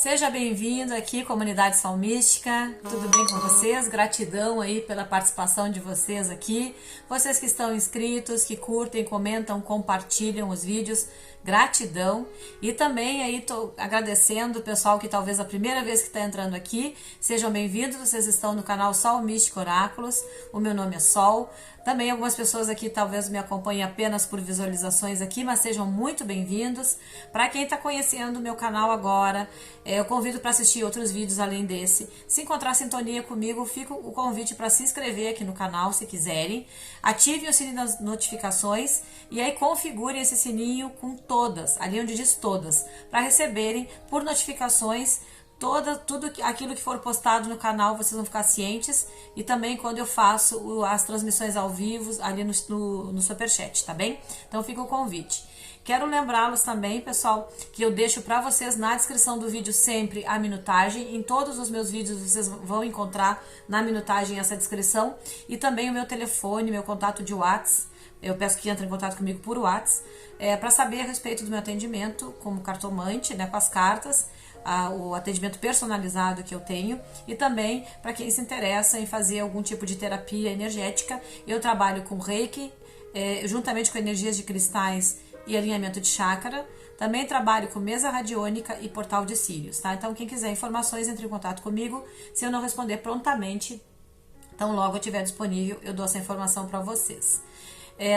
Seja bem-vindo aqui, comunidade salmística. Tudo bem com vocês? Gratidão aí pela participação de vocês aqui. Vocês que estão inscritos, que curtem, comentam, compartilham os vídeos. Gratidão. E também aí tô agradecendo o pessoal que talvez a primeira vez que está entrando aqui. Sejam bem-vindos, vocês estão no canal Sol Místico Oráculos. O meu nome é Sol. Também algumas pessoas aqui talvez me acompanhem apenas por visualizações aqui, mas sejam muito bem-vindos. Para quem está conhecendo o meu canal agora, eu convido para assistir outros vídeos além desse. Se encontrar sintonia comigo, fica o convite para se inscrever aqui no canal, se quiserem. Ativem o sininho das notificações e aí configurem esse sininho com todas, ali onde diz todas, para receberem por notificações tudo aquilo que for postado no canal, vocês vão ficar cientes. E também quando eu faço as transmissões ao vivo ali no Superchat, tá bem? Então fica o convite. Quero lembrá-los também, pessoal, que eu deixo para vocês na descrição do vídeo sempre a minutagem. Em todos os meus vídeos vocês vão encontrar na minutagem essa descrição. E também o meu telefone, meu contato de WhatsApp. Eu peço que entrem em contato comigo por WhatsApp, para saber a respeito do meu atendimento como cartomante, né, com as cartas. O atendimento personalizado que eu tenho, e também para quem se interessa em fazer algum tipo de terapia energética. Eu trabalho com Reiki, juntamente com energias de cristais e alinhamento de chakra. Também trabalho com mesa radiônica e portal de cílios, tá? Então quem quiser informações, entre em contato comigo. Se eu não responder prontamente, então logo eu estiver disponível, eu dou essa informação para vocês.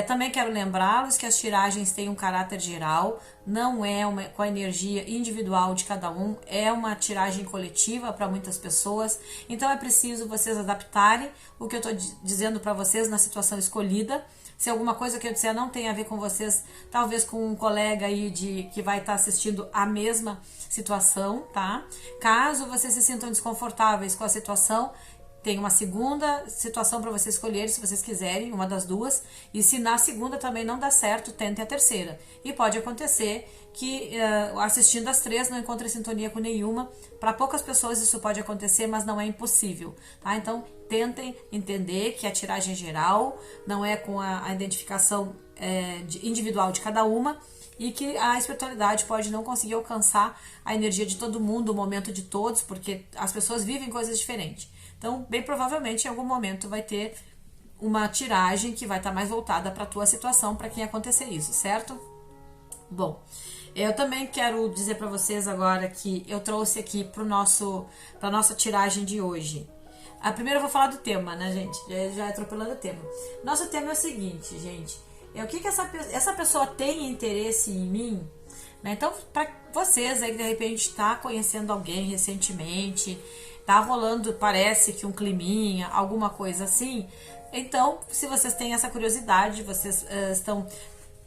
Também quero lembrá-los que as tiragens têm um caráter geral, não é com a energia individual de cada um, é uma tiragem coletiva para muitas pessoas, então é preciso vocês adaptarem o que eu estou dizendo para vocês na situação escolhida. Se alguma coisa que eu disser não tem a ver com vocês, talvez com um colega aí que vai estar assistindo a mesma situação, tá? Caso vocês se sintam desconfortáveis com a situação, tem uma segunda situação para vocês escolherem, se vocês quiserem, uma das duas. E se na segunda também não dá certo, tentem a terceira. E pode acontecer que assistindo as três não encontre sintonia com nenhuma. Para poucas pessoas isso pode acontecer, mas não é impossível, tá? Então tentem entender que a tiragem geral não é com a identificação individual de cada uma, e que a espiritualidade pode não conseguir alcançar a energia de todo mundo, o momento de todos, porque as pessoas vivem coisas diferentes. Então, bem provavelmente, em algum momento vai ter uma tiragem que vai estar mais voltada para a tua situação, para quem acontecer isso, certo? Bom, eu também quero dizer para vocês agora que eu trouxe aqui para nossa tiragem de hoje. Primeiro eu vou falar do tema, né, gente? Já atropelando o tema. Nosso tema é o seguinte, gente. O que essa pessoa tem interesse em mim? Né? Então, para vocês aí que de repente está conhecendo alguém recentemente, tá rolando, parece que um climinha, alguma coisa assim. Então, se vocês têm essa curiosidade, vocês estão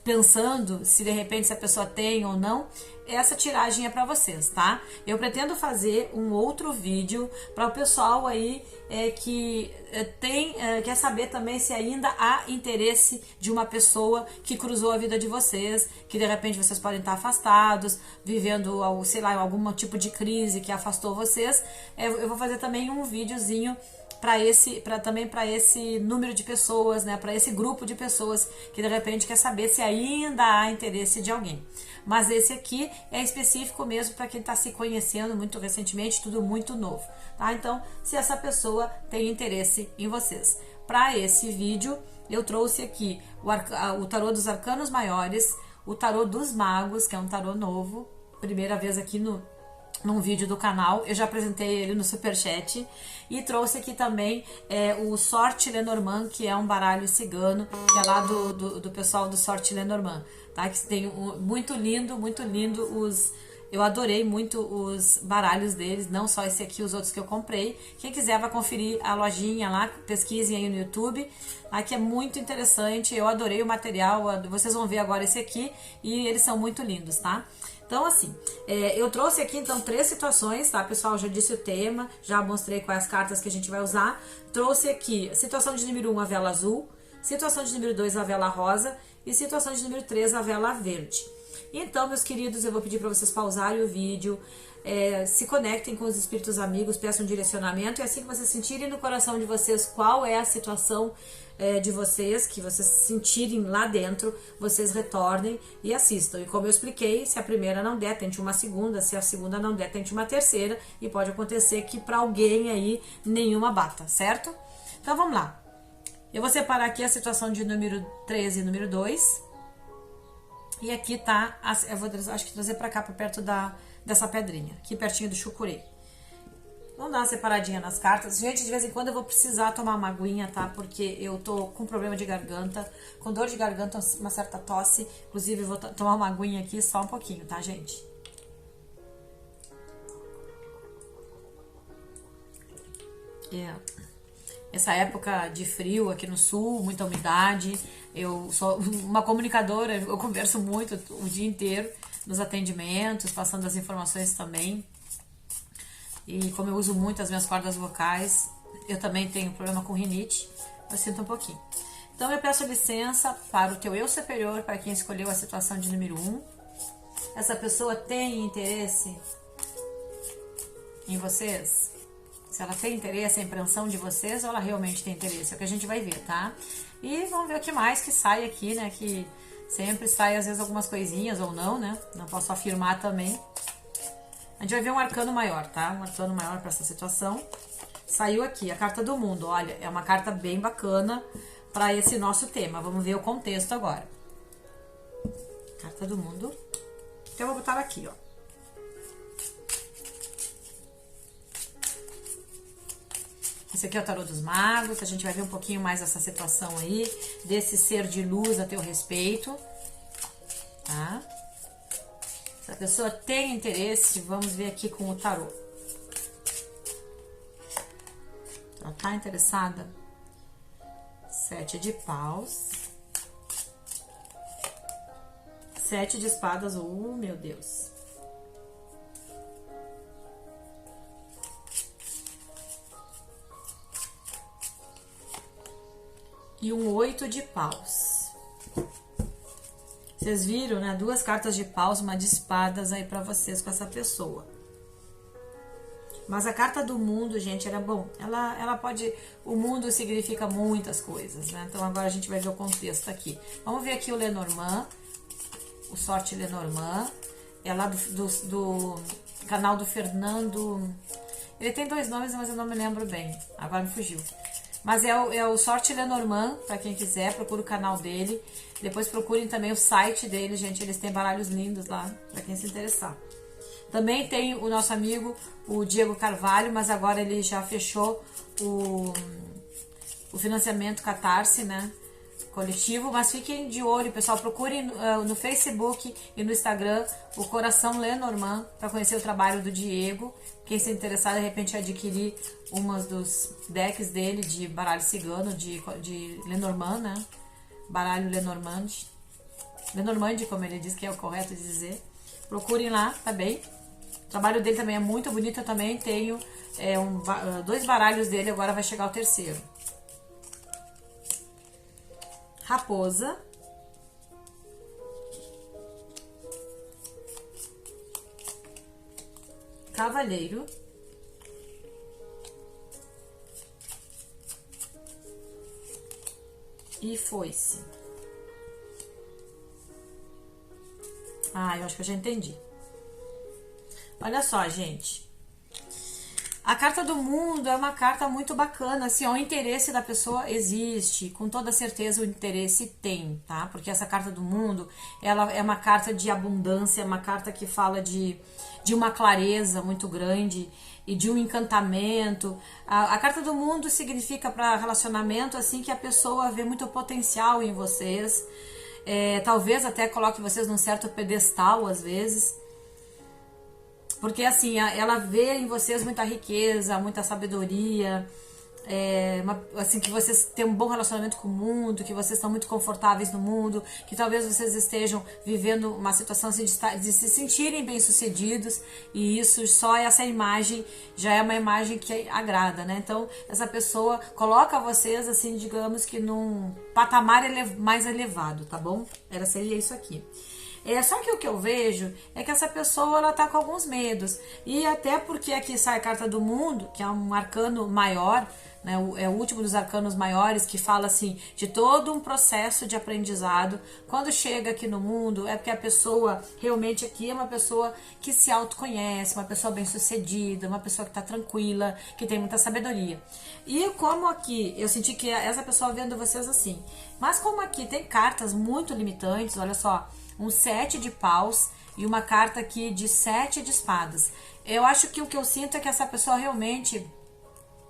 pensando se de repente essa pessoa tem ou não, essa tiragem é para vocês, tá? Eu pretendo fazer um outro vídeo para o pessoal aí que quer saber também se ainda há interesse de uma pessoa que cruzou a vida de vocês, que de repente vocês podem estar afastados, vivendo, sei lá, algum tipo de crise que afastou vocês. Eu vou fazer também um videozinho para esse número de pessoas, né, para esse grupo de pessoas que de repente quer saber se ainda há interesse de alguém. Mas esse aqui é específico mesmo para quem está se conhecendo muito recentemente, tudo muito novo, tá? Então, se essa pessoa tem interesse em vocês. Para esse vídeo, eu trouxe aqui o tarô dos arcanos maiores, o tarô dos magos, que é um tarô novo, primeira vez aqui num vídeo do canal. Eu já apresentei ele no Superchat, e trouxe aqui também o Sorte Lenormand, que é um baralho cigano, que é lá do pessoal do Sorte Lenormand, tá? Que tem muito lindo eu adorei muito os baralhos deles, não só esse aqui, os outros que eu comprei. Quem quiser vai conferir a lojinha lá, pesquisem aí no YouTube, aqui é muito interessante, eu adorei o material, vocês vão ver agora esse aqui, e eles são muito lindos, tá? Então, assim, eu trouxe aqui, então, 3 situações, tá, pessoal? Eu já disse o tema, já mostrei quais cartas que a gente vai usar. Trouxe aqui, situação de número 1, a vela azul. Situação de número 2, a vela rosa. E situação de número 3, a vela verde. Então, meus queridos, eu vou pedir para vocês pausarem o vídeo, se conectem com os espíritos amigos, peçam um direcionamento, e assim que vocês sentirem no coração de vocês qual é a situação de vocês, que vocês sentirem lá dentro, vocês retornem e assistam. E como eu expliquei, se a primeira não der, tente uma segunda, se a segunda não der, tente uma terceira, e pode acontecer que para alguém aí nenhuma bata, certo? Então vamos lá. Eu vou separar aqui a situação de número 13 e número 2. E aqui tá, eu vou acho que trazer para cá, para perto dessa pedrinha, aqui pertinho do chucurei. Vamos dar uma separadinha nas cartas. Gente, de vez em quando eu vou precisar tomar uma aguinha, tá? Porque eu tô com problema de garganta, com dor de garganta, uma certa tosse. Inclusive, eu vou tomar uma aguinha aqui só um pouquinho, tá, gente? Essa época de frio aqui no sul, muita umidade. Eu sou uma comunicadora, eu converso muito o dia inteiro nos atendimentos, passando as informações também. E como eu uso muito as minhas cordas vocais, eu também tenho problema com rinite, eu sinto um pouquinho. Então eu peço licença para o teu eu superior, para quem escolheu a situação de número 1. Essa pessoa tem interesse em vocês? Se ela tem interesse, a impressão de vocês, ou ela realmente tem interesse? É o que a gente vai ver, tá? E vamos ver o que mais que sai aqui, né? Que sempre sai às vezes algumas coisinhas ou não, né? Não posso afirmar também. A gente vai ver um arcano maior, tá? Um arcano maior para essa situação. Saiu aqui a carta do mundo. Olha, é uma carta bem bacana para esse nosso tema. Vamos ver o contexto agora. Carta do mundo. Então eu vou botar aqui, ó. Esse aqui é o tarô dos magos. A gente vai ver um pouquinho mais essa situação aí, desse ser de luz a teu respeito, tá? Se a pessoa tem interesse, vamos ver aqui com o tarô. Ela tá interessada? 7 de paus. 7 de espadas. Meu Deus. E um 8 de paus. Vocês viram, né? 2 cartas de paus, uma de espadas aí pra vocês com essa pessoa. Mas a carta do mundo, gente, era bom. Ela pode... O mundo significa muitas coisas, né? Então agora a gente vai ver o contexto aqui. Vamos ver aqui o Lenormand. O Sorte Lenormand. É lá do canal do Fernando... Ele tem 2 nomes, mas eu não me lembro bem. Agora me fugiu. Mas é o Sorte Lenormand, pra quem quiser, procura o canal dele. Depois procurem também o site dele, gente. Eles têm baralhos lindos lá, pra quem se interessar. Também tem o nosso amigo, o Diego Carvalho, mas agora ele já fechou o financiamento Catarse, né? Coletivo. Mas fiquem de olho, pessoal. Procurem no Facebook e no Instagram o Coração Lenormand para conhecer o trabalho do Diego. Quem se interessar, de repente, adquirir umas dos decks dele de baralho cigano, de Lenormand, né? Baralho Lenormand. Lenormand, como ele diz, que é o correto de dizer. Procurem lá, tá bem? O trabalho dele também é muito bonito. Eu também tenho 2 baralhos dele, agora vai chegar o terceiro. Raposa. Cavaleiro. E foice. Eu acho que eu já entendi. Olha só, gente. A carta do mundo é uma carta muito bacana, assim, ó, o interesse da pessoa existe, com toda certeza o interesse tem, tá? Porque essa carta do mundo, ela é uma carta de abundância, é uma carta que fala de uma clareza muito grande e de um encantamento. A carta do mundo significa para relacionamento, assim, que a pessoa vê muito potencial em vocês, talvez até coloque vocês num certo pedestal, às vezes. Porque assim, ela vê em vocês muita riqueza, muita sabedoria, assim, que vocês têm um bom relacionamento com o mundo, que vocês estão muito confortáveis no mundo, que talvez vocês estejam vivendo uma situação assim, de se sentirem bem-sucedidos, e isso, só essa imagem já é uma imagem que agrada, né? Então, essa pessoa coloca vocês, assim, digamos que num patamar mais elevado, tá bom? Seria isso aqui. Só que o que eu vejo é que essa pessoa, ela tá com alguns medos. E até porque aqui sai a carta do mundo, que é um arcano maior, né, é o último dos arcanos maiores, que fala assim, de todo um processo de aprendizado. Quando chega aqui no mundo, é porque a pessoa realmente aqui é uma pessoa que se autoconhece, uma pessoa bem sucedida, uma pessoa que está tranquila, que tem muita sabedoria. E como aqui, eu senti que essa pessoa vendo vocês assim, mas como aqui tem cartas muito limitantes, olha só, um 7 de paus e uma carta aqui de 7 de espadas. Eu acho que o que eu sinto é que essa pessoa realmente,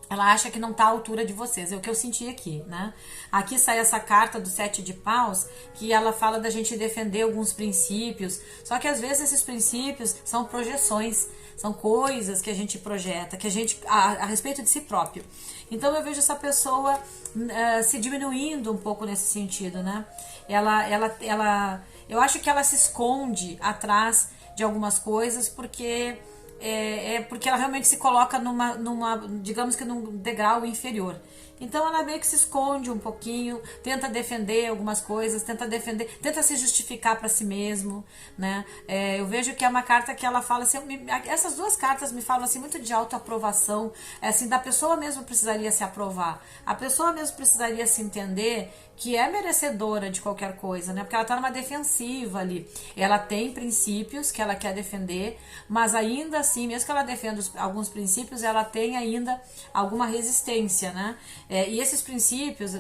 ela acha que não está à altura de vocês, é o que eu senti aqui, né? Aqui sai essa carta do 7 de paus, que ela fala da gente defender alguns princípios, só que às vezes esses princípios são projeções, são coisas que a gente projeta, que a gente, a respeito de si próprio. Então eu vejo essa pessoa se diminuindo um pouco nesse sentido, né? Eu acho que ela se esconde atrás de algumas coisas porque porque ela realmente se coloca digamos que num degrau inferior. Então ela meio que se esconde um pouquinho, tenta defender algumas coisas, tenta se justificar para si mesmo, né? Eu vejo que é uma carta que ela fala assim, essas duas cartas me falam assim muito de autoaprovação, assim, da pessoa mesmo precisaria se aprovar, a pessoa mesmo precisaria se entender que é merecedora de qualquer coisa, né? Porque ela tá numa defensiva ali. Ela tem princípios que ela quer defender, mas ainda assim, mesmo que ela defenda alguns princípios, ela tem ainda alguma resistência, né? E esses princípios,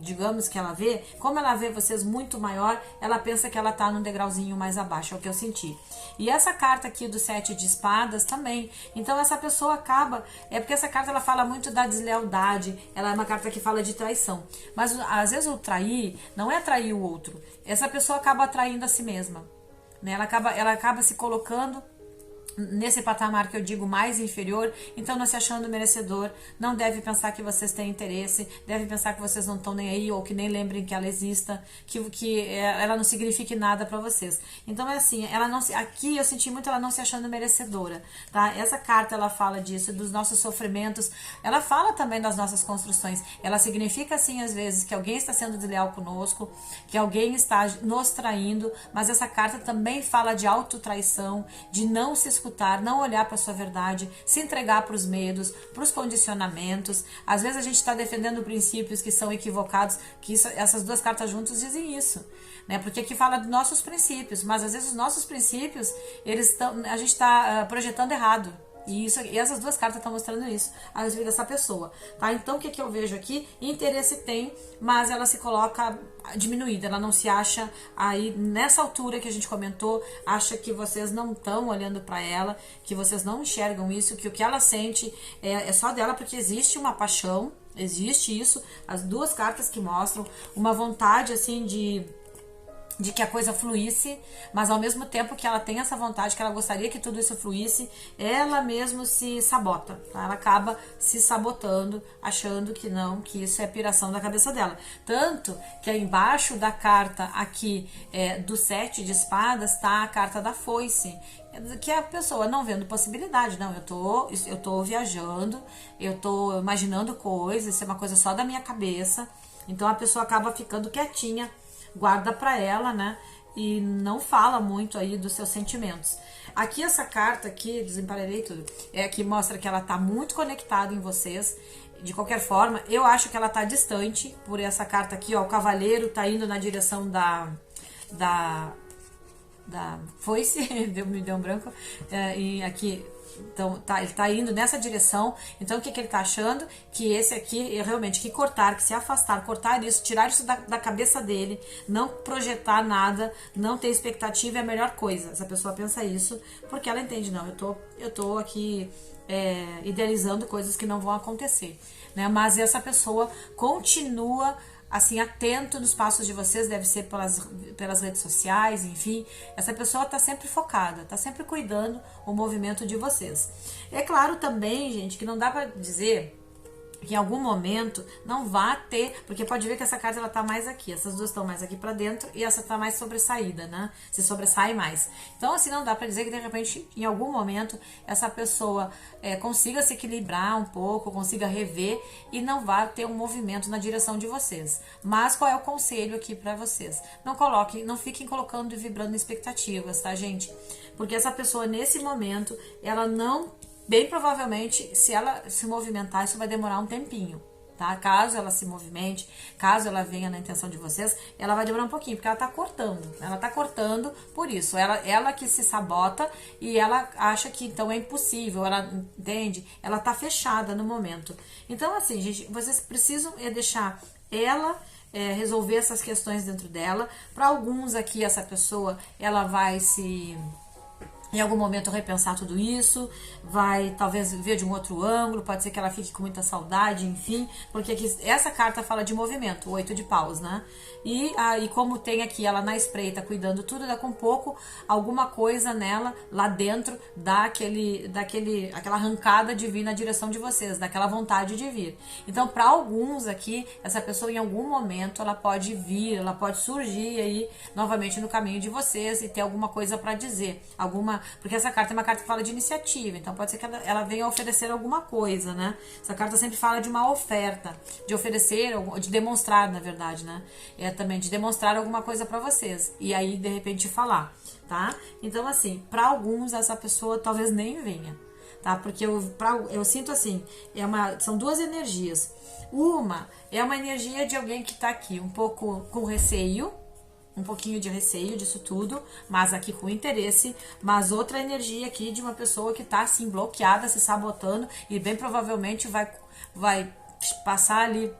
digamos que ela vê, como ela vê vocês muito maior, ela pensa que ela tá num degrauzinho mais abaixo, é o que eu senti. E essa carta aqui do 7 de espadas também. Então essa pessoa acaba, porque essa carta ela fala muito da deslealdade, ela é uma carta que fala de traição. Mas às vezes o trair não é trair o outro. Essa pessoa acaba atraindo a si mesma, né? Ela acaba se colocando nesse patamar que eu digo mais inferior, então não se achando merecedor, não deve pensar que vocês têm interesse, deve pensar que vocês não estão nem aí, ou que nem lembrem que ela exista, que ela não signifique nada para vocês. Então é assim, aqui eu senti muito ela não se achando merecedora, tá? Essa carta ela fala disso, dos nossos sofrimentos, ela fala também das nossas construções, ela significa assim às vezes que alguém está sendo desleal conosco, que alguém está nos traindo, mas essa carta também fala de autotraição, de não se escutar, não olhar para a sua verdade, se entregar para os medos, para os condicionamentos. Às vezes a gente está defendendo princípios que são equivocados, essas duas cartas juntas dizem isso, né? Porque aqui fala dos nossos princípios, mas às vezes os nossos princípios, a gente está projetando errado. E essas duas cartas estão mostrando isso a respeito dessa pessoa, tá? Então o que eu vejo aqui? Interesse tem, mas ela se coloca diminuída, ela não se acha aí nessa altura que a gente comentou, acha que vocês não estão olhando para ela, que vocês não enxergam isso, que o que ela sente é só dela, porque existe uma paixão, existe isso, as duas cartas que mostram uma vontade assim de que a coisa fluísse, mas ao mesmo tempo que ela tem essa vontade, que ela gostaria que tudo isso fluísse, ela mesmo se sabota, tá? Ela acaba se sabotando, achando que não, que isso é piração da cabeça dela. Tanto que aí embaixo da carta aqui do 7 de espadas tá a carta da foice, que a pessoa não vendo possibilidade, não, eu tô viajando, eu tô imaginando coisas, isso é uma coisa só da minha cabeça, então a pessoa acaba ficando quietinha, guarda pra ela, né? E não fala muito aí dos seus sentimentos. Aqui essa carta aqui, desemparelhei tudo, que mostra que ela tá muito conectada em vocês. De qualquer forma, eu acho que ela tá distante por essa carta aqui, ó. O cavaleiro tá indo na direção da foice, me deu um branco. E aqui, então ele tá indo nessa direção. Então o que ele tá achando? Que esse aqui realmente que cortar, que se afastar, cortar isso, tirar isso da cabeça dele, não projetar nada, não ter expectativa é a melhor coisa. Essa pessoa pensa isso porque ela entende, não, eu tô aqui idealizando coisas que não vão acontecer, né? Mas essa pessoa continua assim, atento nos passos de vocês, deve ser pelas redes sociais, enfim. Essa pessoa está sempre focada, está sempre cuidando o movimento de vocês. É claro também, gente, que não dá para dizer que em algum momento não vá ter, porque pode ver que essa carta ela tá mais aqui, essas duas estão mais aqui pra dentro e essa tá mais sobressaída, né? Se sobressai mais. Então assim, não dá pra dizer que de repente em algum momento essa pessoa consiga se equilibrar um pouco, consiga rever e não vá ter um movimento na direção de vocês. Mas qual é o conselho aqui pra vocês? Não fiquem colocando e vibrando expectativas, tá, gente? Porque essa pessoa nesse momento, ela não... Bem provavelmente, se ela se movimentar, isso vai demorar um tempinho, tá? Caso ela se movimente, caso ela venha na intenção de vocês, ela vai demorar um pouquinho, porque ela tá cortando. Ela tá cortando por isso. Ela que se sabota e ela acha que então é impossível, ela entende? Ela tá fechada no momento. Então, assim, gente, vocês precisam deixar ela... resolver essas questões dentro dela. Para alguns aqui, essa pessoa, ela vai se... em algum momento repensar tudo isso, vai talvez ver de um outro ângulo, pode ser que ela fique com muita saudade, enfim, porque aqui, essa carta fala de movimento, o 8 de paus, né? E como tem aqui ela na espreita, cuidando tudo, dá com pouco, alguma coisa nela, lá dentro, dá aquela arrancada de vir na direção de vocês, daquela vontade de vir. Então, para alguns aqui, essa pessoa em algum momento, ela pode vir, ela pode surgir aí, novamente no caminho de vocês e ter alguma coisa para dizer, porque essa carta é uma carta que fala de iniciativa, então pode ser que ela venha oferecer alguma coisa, né? Essa carta sempre fala de uma oferta, de oferecer, de demonstrar, na verdade, né? Também de demonstrar alguma coisa pra vocês, e aí de repente falar, tá? Então assim, pra alguns essa pessoa talvez nem venha, tá? Porque eu sinto assim, são duas energias. Uma é uma energia de alguém que tá aqui um pouco com receio, um pouquinho de receio disso tudo, mas aqui com interesse, mas outra energia aqui de uma pessoa que tá assim bloqueada, se sabotando e bem provavelmente vai passar ali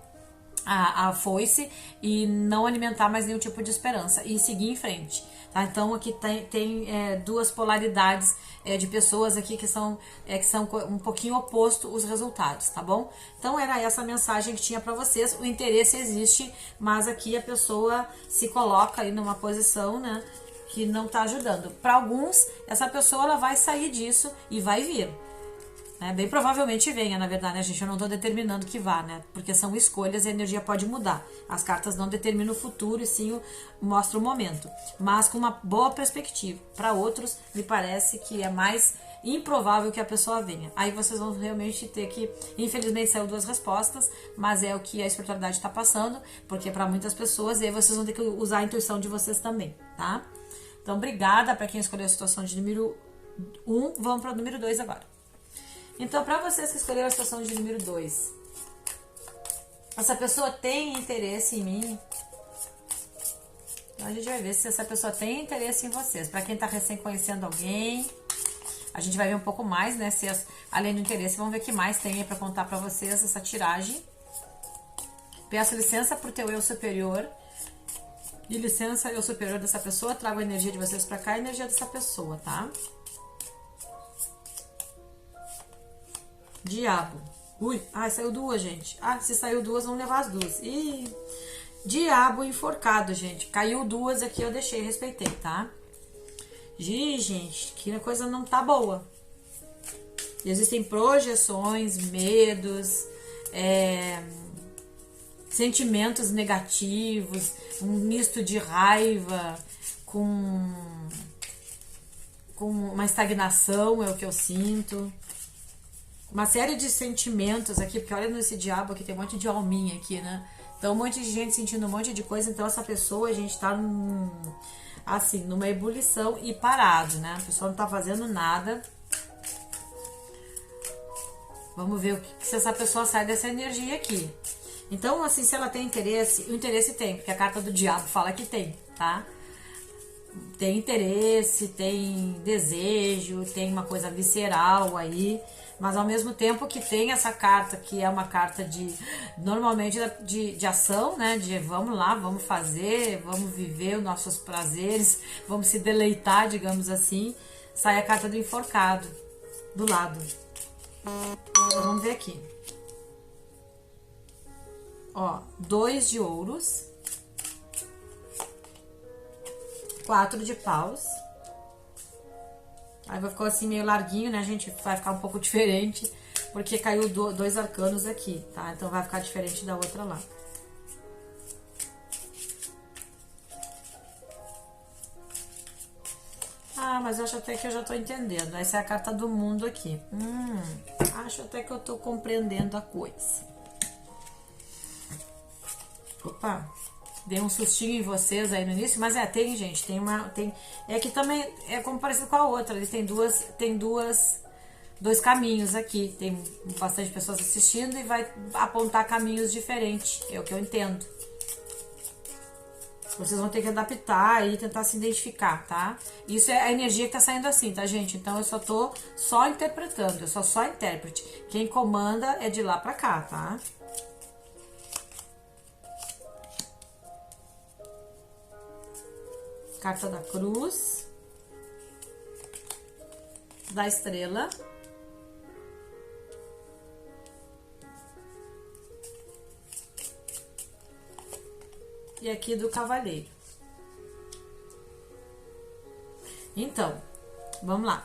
a foice e não alimentar mais nenhum tipo de esperança e seguir em frente, tá? Então aqui tem duas polaridades de pessoas aqui que são um pouquinho oposto os resultados, tá bom? Então era essa mensagem que tinha para vocês. O interesse existe, mas aqui a pessoa se coloca aí numa posição, né, que não tá ajudando. Para alguns, essa pessoa ela vai sair disso e vai vir. Bem provavelmente venha, na verdade, né, gente? Eu não tô determinando que vá, né? Porque são escolhas e a energia pode mudar. As cartas não determinam o futuro e sim mostram o momento. Mas com uma boa perspectiva. Para outros, me parece que é mais improvável que a pessoa venha. Aí vocês vão realmente ter que... Infelizmente saiu duas respostas, mas é o que a espiritualidade está passando, porque para muitas pessoas, e aí vocês vão ter que usar a intuição de vocês também, tá? Então, obrigada para quem escolheu a situação de número 1. Vamos para o número 2 agora. Então, para vocês que escolheram a situação de número 2, essa pessoa tem interesse em mim? Então, a gente vai ver se essa pessoa tem interesse em vocês. Para quem tá recém conhecendo alguém, a gente vai ver um pouco mais, né? Além do interesse, vamos ver o que mais tem aí para contar para vocês essa tiragem. Peço licença pro teu eu superior. E licença, eu superior dessa pessoa. Trago a energia de vocês para cá, a energia dessa pessoa, tá? Diabo. Ui, saiu duas, gente. Se saiu duas, vamos levar as duas. Ih, diabo enforcado, gente. Caiu duas aqui, eu deixei, respeitei, tá? Gente, que a coisa não tá boa. Existem projeções, medos, sentimentos negativos, um misto de raiva com uma estagnação, é o que eu sinto. Uma série de sentimentos aqui, porque olha nesse diabo aqui, tem um monte de alminha aqui, né? Então, um monte de gente sentindo um monte de coisa. Então, essa pessoa, a gente tá numa ebulição e parado, né? A pessoa não tá fazendo nada. Vamos ver se essa pessoa sai dessa energia aqui. Então, assim, se ela tem interesse, o interesse tem, porque a carta do diabo fala que tem, tá? Tem interesse, tem desejo, tem uma coisa visceral aí, mas ao mesmo tempo que tem essa carta, que é uma carta normalmente de ação, né? De vamos lá, vamos fazer, vamos viver os nossos prazeres, vamos se deleitar, digamos assim. Sai a carta do enforcado, do lado. Então, vamos ver aqui. Ó, 2 de ouros. 4 de paus. Aí vai ficar assim meio larguinho, né, gente? Vai ficar um pouco diferente. porque caiu dois arcanos aqui, tá? Então vai ficar diferente da outra lá. Ah, mas eu acho até que eu já tô entendendo. Essa é a carta do mundo aqui. Acho até que eu tô compreendendo a coisa. Opa, dei um sustinho em vocês aí no início, mas tem, gente, é que também é como parecido com a outra. Ele tem dois caminhos aqui. Tem bastante pessoas assistindo e vai apontar caminhos diferentes. É o que eu entendo. Vocês vão ter que adaptar e tentar se identificar, tá? Isso é a energia que tá saindo assim, tá, gente? Então eu só tô interpretando, eu sou só intérprete. Quem comanda é de lá pra cá, tá? Carta da cruz, da estrela, e aqui do cavaleiro. Então, vamos lá.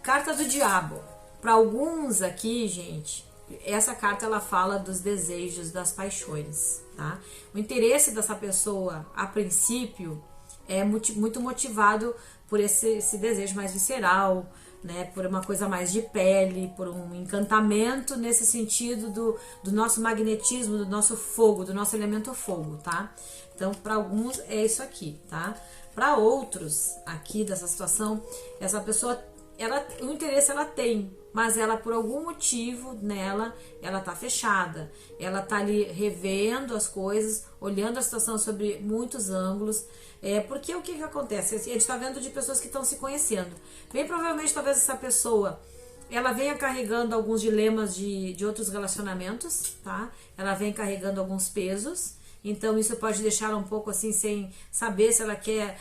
Carta do diabo. Para alguns aqui, gente, essa carta ela fala dos desejos, das paixões, tá? O interesse dessa pessoa, a princípio, é muito motivado por esse desejo mais visceral, né? Por uma coisa mais de pele, por um encantamento nesse sentido do nosso magnetismo, do nosso fogo, do nosso elemento fogo, tá? Então, para alguns é isso aqui, tá? Para outros aqui dessa situação, essa pessoa, o interesse ela tem, mas ela por algum motivo nela, ela tá fechada, ela tá ali revendo as coisas, olhando a situação sobre muitos ângulos, porque o que acontece? A gente tá vendo de pessoas que estão se conhecendo, bem provavelmente talvez essa pessoa, ela venha carregando alguns dilemas de outros relacionamentos, tá? Ela vem carregando alguns pesos, então isso pode deixar ela um pouco assim sem saber se ela quer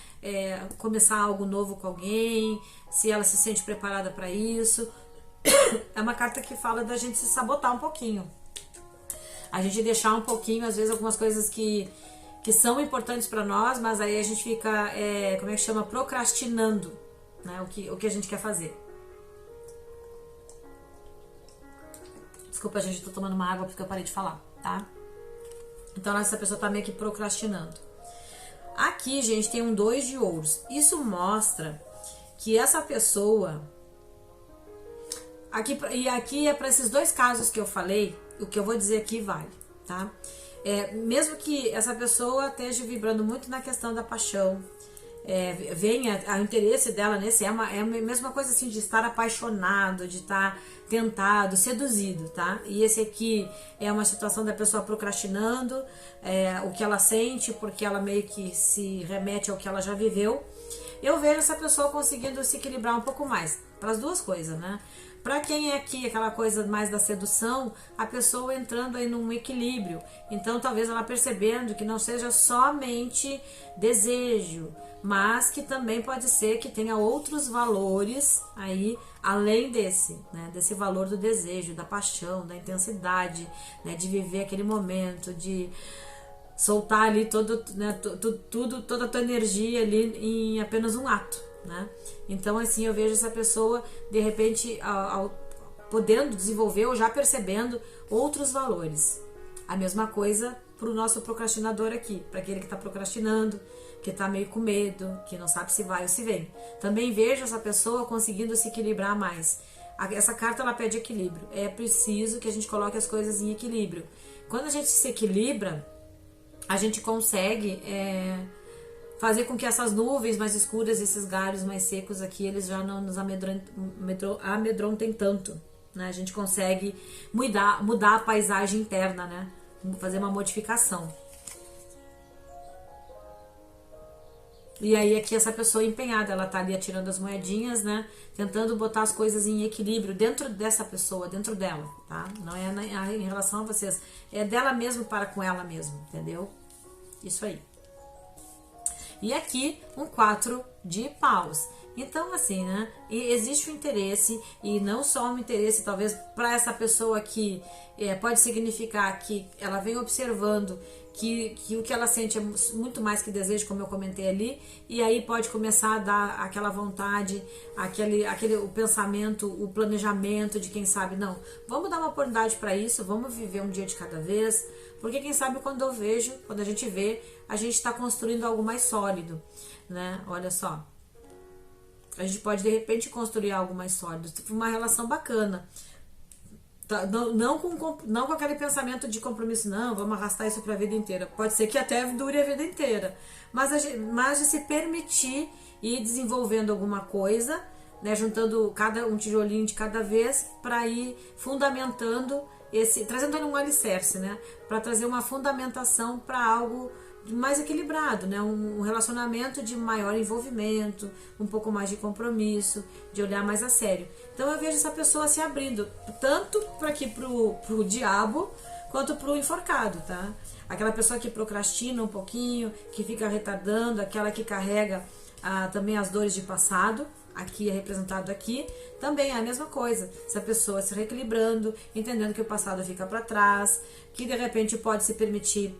começar algo novo com alguém, se ela se sente preparada para isso. É uma carta que fala da gente se sabotar um pouquinho, a gente deixar um pouquinho, às vezes, algumas coisas que são importantes para nós, mas aí a gente fica, como é que chama? Procrastinando, né? O que a gente quer fazer. Desculpa, gente, tô tomando uma água porque eu parei de falar, tá? Então essa pessoa tá meio que procrastinando. Aqui, gente, tem um 2 de ouros. Isso mostra que essa pessoa... Aqui é para esses dois casos que eu falei, o que eu vou dizer aqui vale, tá? Mesmo que essa pessoa esteja vibrando muito na questão da paixão, venha o interesse dela nesse, é a mesma coisa assim de estar apaixonado, de estar tentado, seduzido, tá? E esse aqui é uma situação da pessoa procrastinando o que ela sente, porque ela meio que se remete ao que ela já viveu. Eu vejo essa pessoa conseguindo se equilibrar um pouco mais, para as duas coisas, né? Para quem é aqui aquela coisa mais da sedução, a pessoa entrando aí num equilíbrio. Então talvez ela percebendo que não seja somente desejo, mas que também pode ser que tenha outros valores aí além desse, né? Desse valor do desejo, da paixão, da intensidade, né? De viver aquele momento, de soltar ali toda a tua energia ali em apenas um ato, né? Então assim, eu vejo essa pessoa de repente podendo desenvolver ou já percebendo outros valores. A mesma coisa pro nosso procrastinador aqui, para aquele que tá procrastinando, que tá meio com medo, que não sabe se vai ou se vem. Também vejo essa pessoa conseguindo se equilibrar mais. Essa carta ela pede equilíbrio. É preciso que a gente coloque as coisas em equilíbrio. Quando a gente se equilibra, a gente consegue fazer com que essas nuvens mais escuras, esses galhos mais secos aqui, eles já não nos amedrontem tanto, né? A gente consegue mudar a paisagem interna, né? Fazer uma modificação. E aí aqui essa pessoa empenhada, ela tá ali atirando as moedinhas, né? Tentando botar as coisas em equilíbrio dentro dessa pessoa, dentro dela, tá? Não é em relação a vocês, é dela mesmo para com ela mesma, entendeu? Isso aí. E aqui um 4 de paus. Então, assim, né? E existe um interesse, e não só um interesse, talvez, para essa pessoa que pode significar que ela vem observando que o que ela sente é muito mais que desejo, como eu comentei ali, e aí pode começar a dar aquela vontade, o pensamento, o planejamento de quem sabe, não, vamos dar uma oportunidade para isso, vamos viver um dia de cada vez, porque quem sabe quando a gente vê, a gente está construindo algo mais sólido, né? Olha só. A gente pode, de repente, construir algo mais sólido, uma relação bacana. Não com aquele pensamento de compromisso, não, vamos arrastar isso para a vida inteira. Pode ser que até dure a vida inteira. Mas de se permitir ir desenvolvendo alguma coisa, né, juntando um tijolinho de cada vez para ir fundamentando trazendo um alicerce, né, para trazer uma fundamentação para algo mais equilibrado, né? Um relacionamento de maior envolvimento, um pouco mais de compromisso, de olhar mais a sério. Então eu vejo essa pessoa se abrindo tanto para aqui pro diabo quanto pro enforcado, tá? Aquela pessoa que procrastina um pouquinho, que fica retardando, aquela que carrega também as dores de passado, aqui é representado aqui, também é a mesma coisa. Essa pessoa se reequilibrando, entendendo que o passado fica para trás, que de repente pode se permitir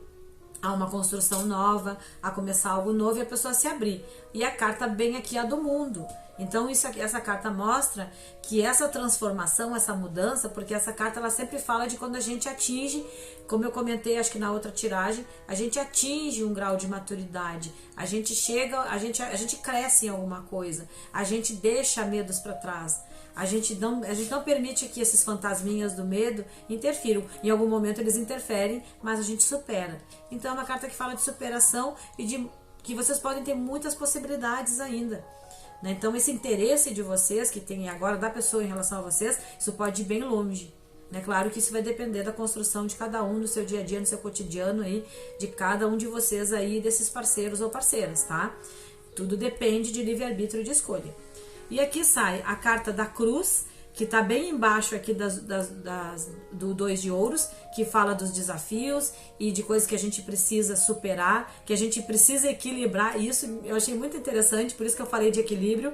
a uma construção nova, a começar algo novo e a pessoa se abrir. E a carta bem aqui é a do mundo. Então essa carta mostra que essa transformação, essa mudança, porque essa carta ela sempre fala de quando a gente atinge, como eu comentei acho que na outra tiragem, a gente atinge um grau de maturidade, a gente chega, a gente cresce em alguma coisa, a gente deixa medos para trás. A gente não permite que esses fantasminhas do medo interfiram. Em algum momento eles interferem, mas a gente supera. Então é uma carta que fala de superação e de que vocês podem ter muitas possibilidades ainda. Né? Então esse interesse de vocês, que tem agora da pessoa em relação a vocês, isso pode ir bem longe. Né? Claro que isso vai depender da construção de cada um, no seu dia a dia, no seu cotidiano, aí, de cada um de vocês aí, desses parceiros ou parceiras, tá? Tudo depende de livre-arbítrio e de escolha. E aqui sai a carta da cruz, que está bem embaixo aqui do 2 de ouros, que fala dos desafios e de coisas que a gente precisa superar, que a gente precisa equilibrar. Isso eu achei muito interessante, por isso que eu falei de equilíbrio,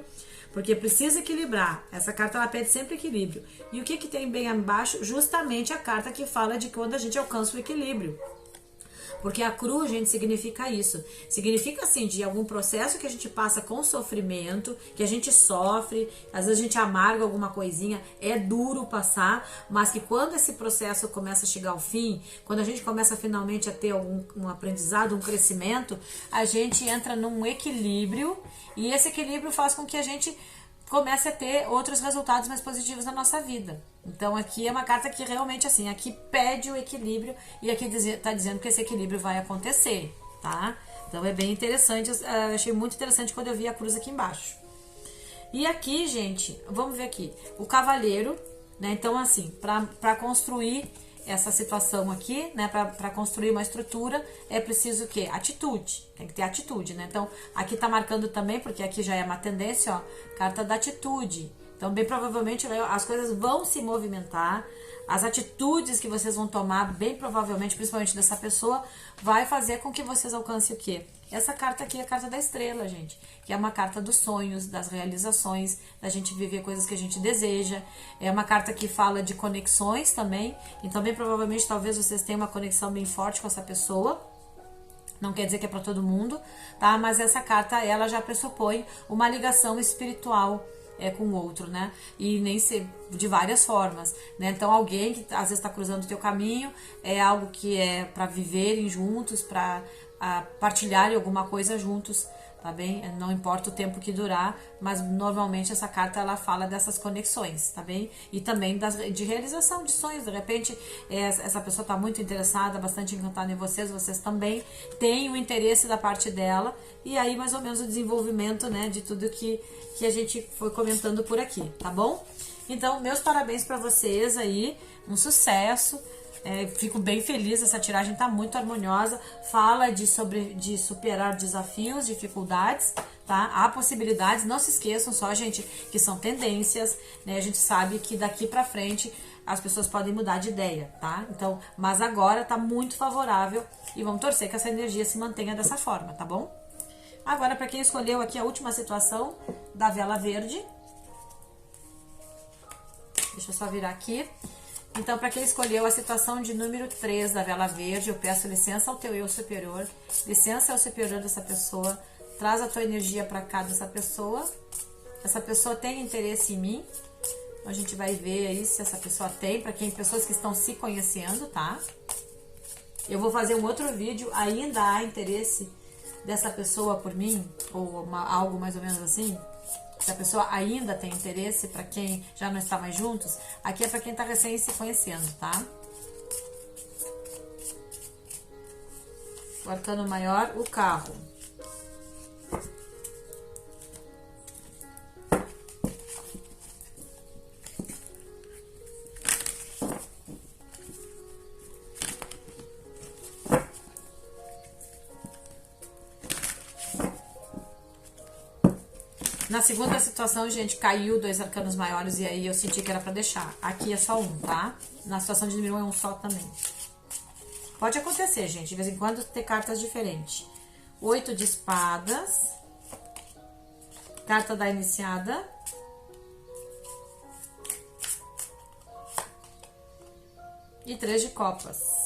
porque precisa equilibrar. Essa carta ela pede sempre equilíbrio. E o que tem bem embaixo? Justamente a carta que fala de quando a gente alcança o equilíbrio. Porque a cruz, gente, significa isso. Significa, assim, de algum processo que a gente passa com sofrimento, que a gente sofre, às vezes a gente amarga alguma coisinha, é duro passar, mas que quando esse processo começa a chegar ao fim, quando a gente começa finalmente a ter um aprendizado, um crescimento, a gente entra num equilíbrio, e esse equilíbrio faz com que a gente comece a ter outros resultados mais positivos na nossa vida. Então aqui é uma carta que realmente assim, aqui pede o equilíbrio e aqui tá dizendo que esse equilíbrio vai acontecer, tá? Então é bem interessante, eu achei muito interessante quando eu vi a cruz aqui embaixo. E aqui, gente, vamos ver aqui, o cavaleiro, né? Então assim, para construir essa situação aqui, né, para construir uma estrutura, é preciso o quê? Atitude, tem que ter atitude, né? Então, aqui tá marcando também, porque aqui já é uma tendência, ó, carta da atitude. Então, bem provavelmente, as coisas vão se movimentar, as atitudes que vocês vão tomar, bem provavelmente, principalmente dessa pessoa, vai fazer com que vocês alcancem o quê? Essa carta aqui é a carta da estrela, gente, que é uma carta dos sonhos, das realizações, da gente viver coisas que a gente deseja. É uma carta que fala de conexões também, então bem provavelmente talvez vocês tenham uma conexão bem forte com essa pessoa. Não quer dizer que é para todo mundo, tá? Mas essa carta, ela já pressupõe uma ligação espiritual com o outro, né? E nem ser de várias formas, né? Então alguém que às vezes está cruzando o teu caminho é algo que é para viverem juntos, para partilharem alguma coisa juntos, tá bem? Não importa o tempo que durar, mas normalmente essa carta ela fala dessas conexões, tá bem? E também de realização de sonhos. De repente essa pessoa está muito interessada, bastante encantada em vocês também têm o interesse da parte dela, e aí mais ou menos o desenvolvimento, né, de tudo que a gente foi comentando por aqui, tá bom? Então, meus parabéns para vocês aí, um sucesso. Fico bem feliz, essa tiragem tá muito harmoniosa, fala de superar desafios, dificuldades, tá? Há possibilidades, não se esqueçam só, gente, que são tendências, né? A gente sabe que daqui pra frente as pessoas podem mudar de ideia, tá? Então, mas agora tá muito favorável e vamos torcer que essa energia se mantenha dessa forma, tá bom? Agora, para quem escolheu aqui a última situação da vela verde, deixa eu só virar aqui. Então, para quem escolheu a situação de número 3 da vela verde, eu peço licença ao teu eu superior, licença ao superior dessa pessoa, traz a tua energia para cá dessa pessoa. Essa pessoa tem interesse em mim. A gente vai ver aí se essa pessoa tem, para quem pessoas que estão se conhecendo, tá? Eu vou fazer um outro vídeo, ainda há interesse dessa pessoa por mim, ou algo mais ou menos assim. Se a pessoa ainda tem interesse, para quem já não está mais juntos, aqui é para quem está recém se conhecendo, tá? O arcano maior, o carro. Na segunda situação, gente, caiu 2 arcanos maiores e aí eu senti que era pra deixar. Aqui é só um, tá? Na situação de número 1 é um só também. Pode acontecer, gente, de vez em quando ter cartas diferentes. 8 de espadas. Carta da iniciada. E 3 de copas.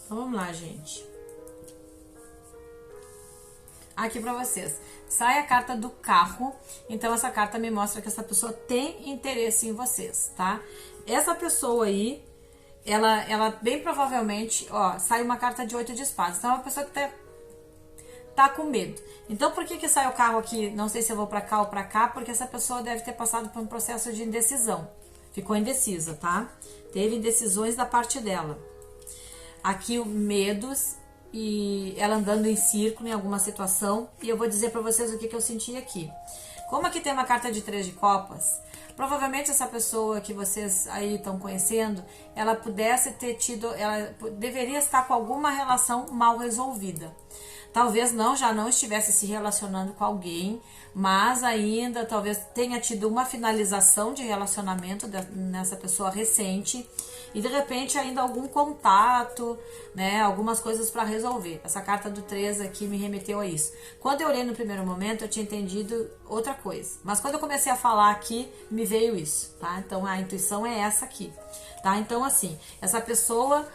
Então, vamos lá, gente. Aqui pra vocês. Sai a carta do carro. Então, essa carta me mostra que essa pessoa tem interesse em vocês, tá? Essa pessoa aí, ela bem provavelmente, ó, sai uma carta de 8 de espadas. Então, é uma pessoa que tá com medo. Então, por que sai o carro aqui? Não sei se eu vou pra cá ou pra cá, porque essa pessoa deve ter passado por um processo de indecisão. Ficou indecisa, tá? Teve indecisões da parte dela. Aqui, medos e ela andando em círculo em alguma situação. E eu vou dizer pra vocês o que eu senti aqui. Como aqui tem uma carta de 3 de copas, provavelmente essa pessoa que vocês aí estão conhecendo, ela pudesse ter tido, ela deveria estar com alguma relação mal resolvida. Talvez já não estivesse se relacionando com alguém, mas ainda talvez tenha tido uma finalização de relacionamento nessa pessoa recente e de repente ainda algum contato, né, algumas coisas para resolver. Essa carta do 3 aqui me remeteu a isso. Quando eu olhei no primeiro momento, eu tinha entendido outra coisa, mas quando eu comecei a falar aqui, me veio isso, tá? Então a intuição é essa aqui, tá? Então assim, essa pessoa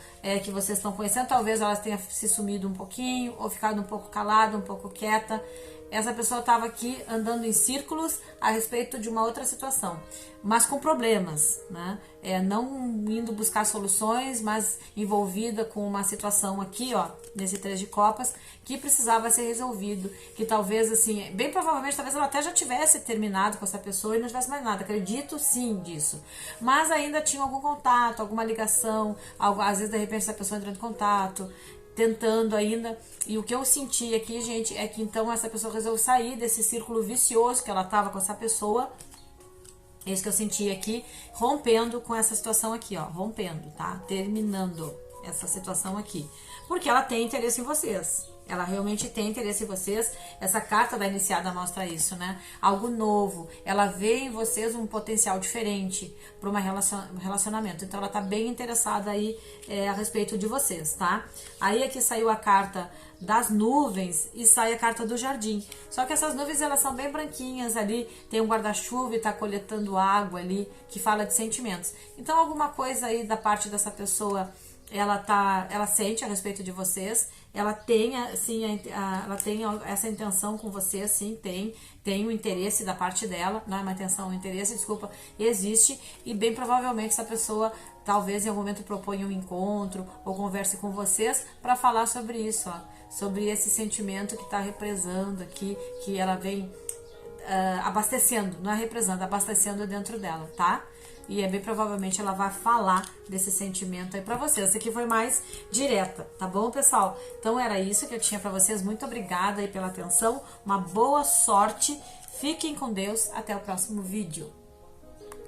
que vocês estão conhecendo, talvez ela tenha se sumido um pouquinho, ou ficado um pouco calada, um pouco quieta. Essa pessoa estava aqui andando em círculos a respeito de uma outra situação, mas com problemas, né? Não indo buscar soluções, mas envolvida com uma situação aqui, ó, nesse 3 de copas, que precisava ser resolvido, que talvez, assim, bem provavelmente, talvez ela até já tivesse terminado com essa pessoa e não tivesse mais nada, acredito sim disso, mas ainda tinha algum contato, alguma ligação, às vezes, de repente, essa pessoa entrando em contato, tentando ainda, e o que eu senti aqui, gente, é que então essa pessoa resolveu sair desse círculo vicioso que ela tava com essa pessoa. É isso que eu senti aqui, rompendo com essa situação aqui, ó, rompendo, tá? Terminando essa situação aqui, porque ela tem interesse em vocês. Ela realmente tem interesse em vocês. Essa carta da iniciada mostra isso, né? Algo novo. Ela vê em vocês um potencial diferente para um relacionamento. Então, ela tá bem interessada aí a respeito de vocês, tá? Aí aqui saiu a carta das nuvens e sai a carta do jardim. Só que essas nuvens, elas são bem branquinhas ali. Tem um guarda-chuva e tá coletando água ali, que fala de sentimentos. Então, alguma coisa aí da parte dessa pessoa ela sente a respeito de vocês, ela tem assim, ela tem essa intenção com vocês, sim, tem um interesse da parte dela, não é uma intenção, um interesse, desculpa, existe, e bem provavelmente essa pessoa talvez em algum momento proponha um encontro ou converse com vocês para falar sobre isso, ó, sobre esse sentimento que está represando aqui, que ela vem abastecendo, não é represando, abastecendo dentro dela, tá? E bem provavelmente ela vai falar desse sentimento aí pra vocês. Essa aqui foi mais direta, tá bom, pessoal? Então era isso que eu tinha pra vocês. Muito obrigada aí pela atenção. Uma boa sorte. Fiquem com Deus. Até o próximo vídeo.